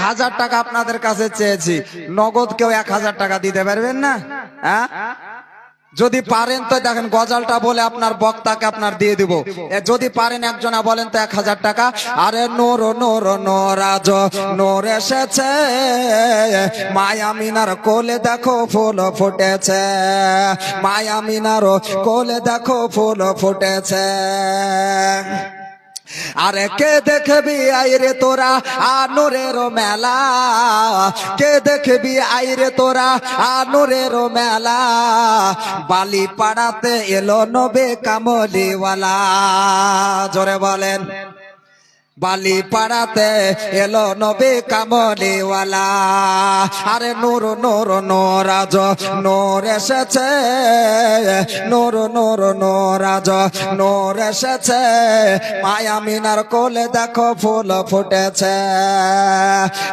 1000 টাকা আপনাদের কাছে চেয়েছি, নগদ কেউ 1000 টাকা দিতে পারবেন না? হ্যাঁ, যদি পারেন তো দেখেন গজালটা বলে আপনার বক্তাকে আপনার দিয়ে দিব। যদি পারেন একজনা বলেন তো 1000 টাকা। আরে নূর নূর নূরাজ নূর এসেছে, মায়া মিনার কোলে দেখো ফুল ফুটেছে, মায়া মিনার কোলে দেখো ফুল ফুটেছে। আরে কে দেখবি আইরে তোরা আনুরের মেলা, কে দেখবি আইরে তোরা আনুরের মেলা, বালি পাড়াতে এলো নবে কামলিওয়ালা। জোরে বলেন, বালি পাড়াতে এলো নবে কামলিওয়ালা। আরে নূর নূর নূরাজ নূর এসেছে, নূর নূর নূরাজ নূর এসেছে, মায়া মিনার কোলে দেখো ফুল ফুটেছে।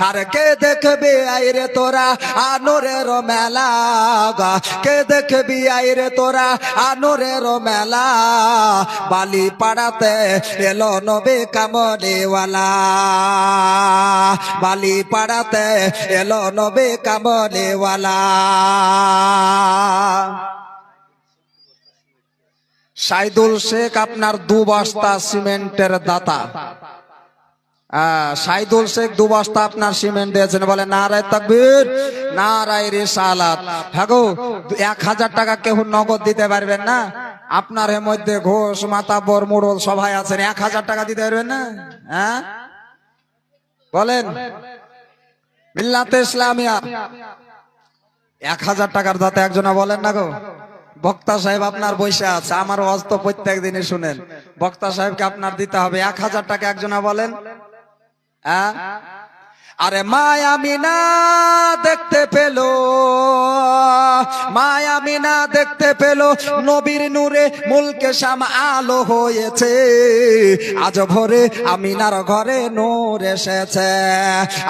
আরে কে দেখবি আইরে তোরা আনুরের মেলা, কে দেখবি আইরে তোরা আনুরের মেলা, বালি পাড়াতে এলো নবে কামলিওয়ালা, বালি পাড়াতে এলো নবে কামলিওয়ালা। সাইদুল শেখ আপনার 2 বস্তা সিমেন্টের দাতা। সাইদুল শেখ 2 বস্তা আপনার সিমেন্ট দিয়েছেন। বলে নারায়ে তাকবীর, নারায়ে রিসালাত। হ্যাঁ গো, 1000 টাকা কেউ নগদ দিতে পারবেন না? আপনার এর মধ্যে ঘোষ মাতাব্বর মোড়ল সবাই আছেন, 1000 টাকা দিতে পারবেন না? হ্যাঁ বলেন, মিল্লাতে ইসলামিয়া 1000 টাকার দাতা একজনা বলেন না গো? বক্তা সাহেব আপনার বসে আছে, আমার ওয়াজ তো প্রত্যেক দিনই শুনেন, বক্তা সাহেবকে আপনার দিতে হবে 1000 টাকা একজনা বলেন। আরে মায়া মিনা দেখতে পেল, মায়া মিনা দেখতে পেল, নবীর নূরে মুলকে শাম আলো হয়েছে, আজ ভোরে আমিনার ঘরে নূর এসেছে,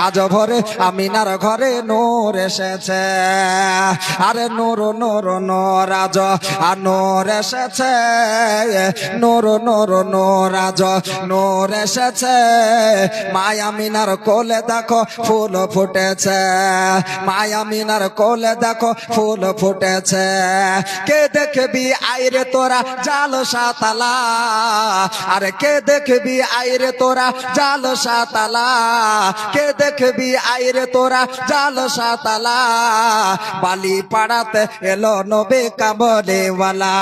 আজ ভোরে আমিনার ঘরে নূর এসেছে। আরে নূর নূর নূরাজ আর নূর এসেছে, নূর নূর নূরাজ নূর এসেছে, মায়া মিনার কোলে দেখো ফুল ফুটেছে, মায়া মিনার কোলে দেখো ফুল ফুটেছে। কে দেখবি আইরে তোরা জালসা তালা, আরে কে দেখবি আইরে তোরা জালসা তালা, কে দেখবি আইরে তোরা জালসা তালা, বালি পাড়াতে এলো নবে কামলিওয়ালা,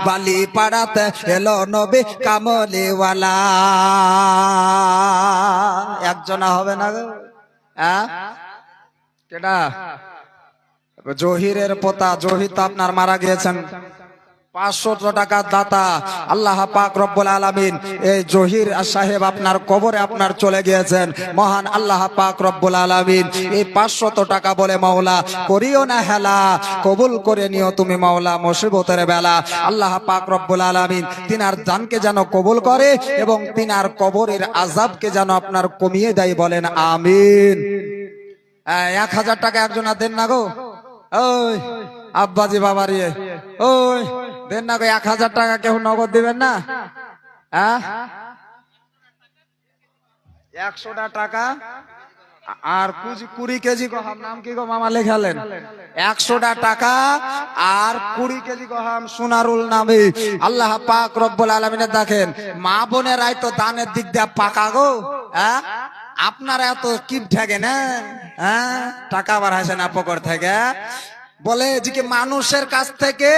বালি পাড়াতে এলো নবে কামলিওয়ালা। একজনা হবে না গো? কেডা? জহিরের পোতা, জহির তো আপনার মারা গিয়েছেন। 500 টাকার দাতা আল্লাহ পাক রব্বুল আলামিন এই জহির সাহেব আপনার কবরে আপনার চলে গিয়েছেন। মহান আল্লাহ পাক রব্বুল আলামিন এই 500 টাকা বলে মাওলা করিও না হেলা, কবুল করে নিও তুমি মাওলা মুসিবতের বেলা। আল্লাহ পাক রব্বুল আলামিন তিনার জানকে যেন কবুল করে এবং তিনার কবরের আযাবকে যেন আপনার কমিয়ে দেয়, বলেন আমিন। 1000 টাকা একজনা দেন না গো? ওই আব্বাজি বাবারি, ওই দেন না গো, 1000 টাকা কেউ নগদ দিবেন না? 100 টাকা আর 20 কেজি গহম, নাম কি গো মামা লেখালেন? 100 টাকা আর 20 কেজি গহম সোনারুল নামে। আল্লাহ পাক রব্বুল আলামিনের দেখেন মা বোনেরাই তো দানের দিক দিয়ে পাকা গো। আপনারা এত কি ঠেকে না? টাকা বাড়াইছে না পকর থেকে। বলে যে কি মানুষের কাছ থেকে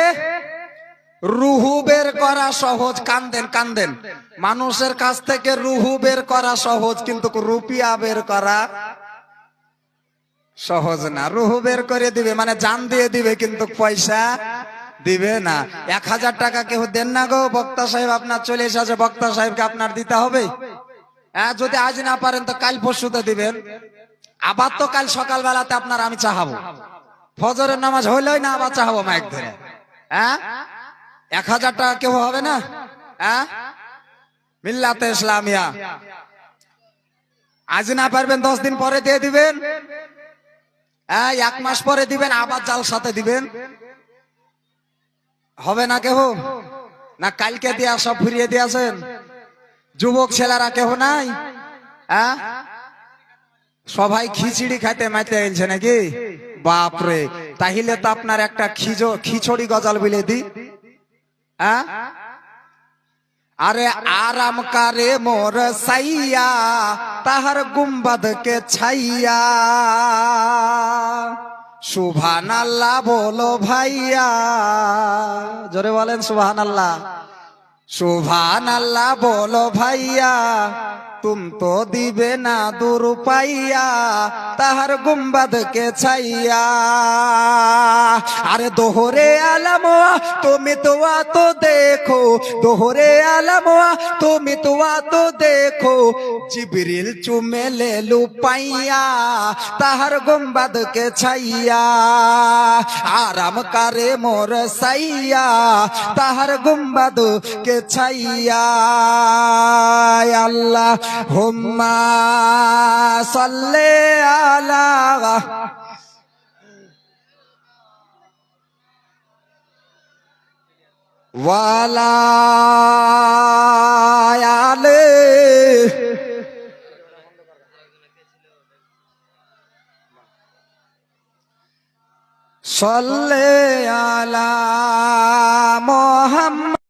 রুহু বের করা সহজ, কান্দেন কান্দেন, মানুষের কাছ থেকে রুহু বের করা সহজ, কিন্তু রুপিয়া বের করা সহজ না। রুহু বের করে দিবে মানে জান দিয়ে দিবে, কিন্তু পয়সা দিবে না। 1000 টাকা কেউ দেন না গো? বক্তা সাহেব আপনার চলে এসেছে, বক্তা সাহেবকে আপনার দিতে হবে। যদি আজ না পারেন তো কাল পরশুতে দিবেন। আবার তো কাল সকাল বেলাতে আপনার আমি চাহাবো, ফজরের নামাজ হইলই না আবার চাহাবো মাইক ধরে। 1000 টাকা কেউ হবে না? মিল্লাতে ইসলামিয়া আজ না পারবেন 10 দিন পরে দিয়ে দিবেন, 1 মাস পরে দিবেন, আবার জালসাতে দিবেন। হবে না কেহ? না কালকে দিয়া সব ফিরিয়ে দিয়েছেন? যুবক ছেলেরা কেহ নাই? সবাই খিচুড়ি খাইতে মাইতে আইছে নাকি? বাপরে, তাহলে তো আপনার একটা খিচুড়ি গজাল বিলে দি। হ্যাঁ, আরে আরাম কারে মোর সাইয়া, তাহার গুম্বাদ কে ছাইয়া, সুবহানাল্লাহ বলো ভাইয়া, জোরে বলেন সুবহানাল্লাহ। সুবহানাল্লাহ বলো ভাইয়া, तुम तो दिबे ना दूर पाइया, ताहर गुम्बद के छाइया। अरे दोहरे आलमवा तुम तो देखो, दोहरे आलमवा तुम तो देखो, जिब्रील चुमे ले लू पाइया, ताहर गुम्बद के छाइया। आराम करे मोर साइया, ताहर गुम्बद के छाइया। अल्लाह हुम्मा सल्ले अला वाला आले सल्ले अला मोहम्मद।